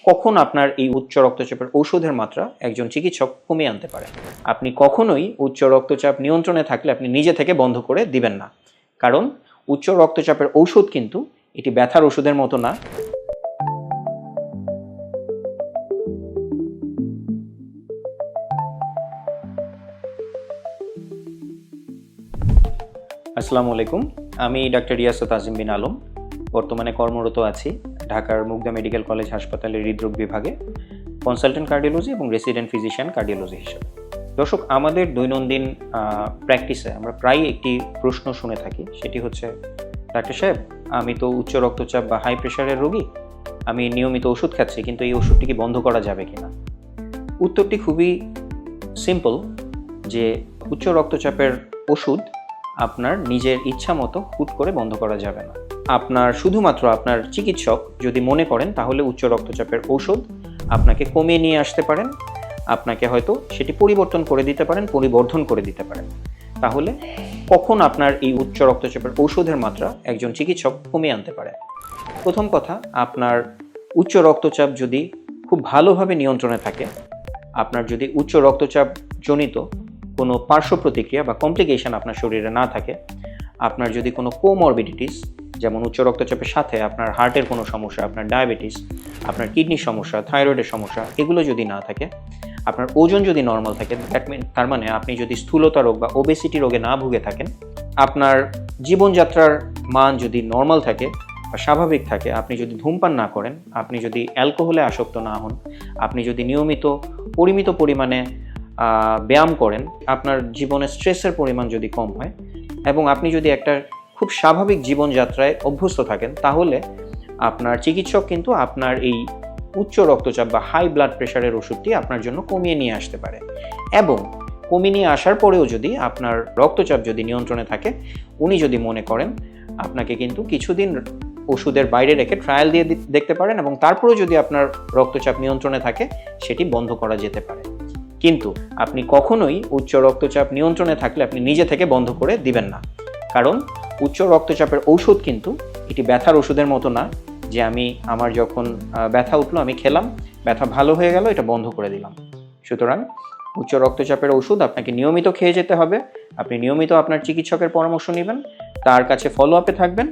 কখন আপনার এই উচ্চ রক্তচাপের ঔষধের মাত্রা একজন চিকিৎসক কমিয়ে আনতে পারে। আপনি কখনোই উচ্চ রক্তচাপ নিয়ন্ত্রণে থাকলে আপনি নিজে থেকে বন্ধ করে দিবেন না, কারণ উচ্চ রক্তচাপের ঔষধ কিন্তু এটি ব্যথার ওষুধের মতো না। আসসালামু আলাইকুম, আমি ডাক্তার রিয়াসত আজিম বিন আলম। বর্তমানে কর্মরত আছি ঢাকার মুগদা মেডিকেল কলেজ হাসপাতালের হৃদরোগ বিভাগে কনসালটেন্ট কার্ডিওলজি এবং রেসিডেন্ট ফিজিশিয়ান কার্ডিওলজি হিসেবে। দর্শক, আমাদের দৈনন্দিন প্র্যাকটিসে আমরা প্রায়ই একটি প্রশ্ন শুনে থাকি, সেটি হচ্ছে, ডাক্তার সাহেব, আমি তো উচ্চ রক্তচাপ বা হাই প্রেশারের রোগী, আমি নিয়মিত ওষুধ খাচ্ছি, কিন্তু এই ওষুধটি কি বন্ধ করা যাবে কিনা? উত্তরটি খুবই সিম্পল, যে উচ্চ রক্তচাপের ওষুধ আপনার নিজের ইচ্ছা মতো হুট করে বন্ধ করা যাবে না। শুধুমাত্র আপনার চিকিৎসক যদি মনে করেন তাহলে উচ্চ রক্তচাপের ঔষধ আপনাকে কমিয়ে নিয়ে আসতে পারেন, আপনাকে হয়তো সেটি পরিবর্তন করে দিতে পারেন, পরিবর্ধন করে দিতে পারেন। তাহলে কখন আপনার এই উচ্চ রক্তচাপের ঔষধের মাত্রা একজন চিকিৎসক কমিয়ে আনতে পারে? প্রথম কথা, আপনার উচ্চ রক্তচাপ যদি খুব ভালোভাবে নিয়ন্ত্রণে থাকে, আপনার যদি উচ্চ রক্তচাপ জনিত কোনো পার্শ্ব প্রতিক্রিয়া বা কমপ্লিকেশন আপনার শরীরে না থাকে, আপনার যদি কোনো কোমরবিডিটিস, যেমন উচ্চ রক্তচাপের সাথে আপনার হার্টের কোনো সমস্যা, আপনার ডায়াবেটিস, আপনার কিডনির সমস্যা, থাইরয়েডের সমস্যা, এগুলো যদি না থাকে, আপনার ওজন যদি নর্মাল থাকে, তার মানে আপনি যদি স্থূলতা রোগ বা ওবেসিটি রোগে না ভুগে থাকেন, আপনার জীবনযাত্রার মান যদি নর্মাল থাকে বা স্বাভাবিক থাকে, আপনি যদি ধূমপান না করেন, আপনি যদি অ্যালকোহলে আসক্ত না হন, আপনি যদি নিয়মিত পরিমিত পরিমাণে ব্যায়াম করেন, আপনার জীবনে স্ট্রেসের পরিমাণ যদি কম হয় এবং আপনি যদি একটা খুব স্বাভাবিক জীবনযাত্রায় অভ্যস্ত থাকেন, তাহলে আপনার চিকিৎসক কিন্তু আপনার এই উচ্চ রক্তচাপ বা হাই ব্লাড প্রেশারের ওষুধটি আপনার জন্য কমিয়ে নিয়ে আসতে পারে। এবং কমিয়ে নিয়ে আসার পরেও যদি আপনার রক্তচাপ যদি নিয়ন্ত্রণে থাকে, উনি যদি মনে করেন, আপনাকে কিন্তু কিছুদিন ওষুধের বাইরে রেখে ট্রায়াল দিয়ে দেখতে পারেন এবং তারপরেও যদি আপনার রক্তচাপ নিয়ন্ত্রণে থাকে, সেটি বন্ধ করা যেতে পারে। কিন্তু আপনি কখনোই উচ্চ রক্তচাপ নিয়ন্ত্রণে থাকলে আপনি নিজে থেকে বন্ধ করে দিবেন না, কারণ উচ্চ রক্তচাপের ঔষধ কিন্তু এটি ব্যথার ওষুধের মতো না, যে আমার যখন ব্যথা উঠলো আমি খেলাম, ব্যথা ভালো হয়ে গেল, এটা বন্ধ করে দিলাম। সুতরাং উচ্চ রক্তচাপের ওষুধ আপনাকে নিয়মিত খেয়ে যেতে হবে। আপনি নিয়মিত আপনার চিকিৎসকের পরামর্শ নেবেন, তার কাছে ফলো আপে থাকবেন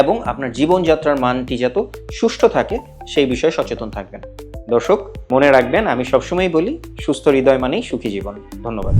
এবং আপনার জীবনযাত্রার মানটি যাতে সুষ্ঠু থাকে সেই বিষয়ে সচেতন থাকবেন। দর্শক, মনে রাখবেন, আমি সবসময় বলি, সুস্থ হৃদয় মানেই সুখী জীবন। ধন্যবাদ।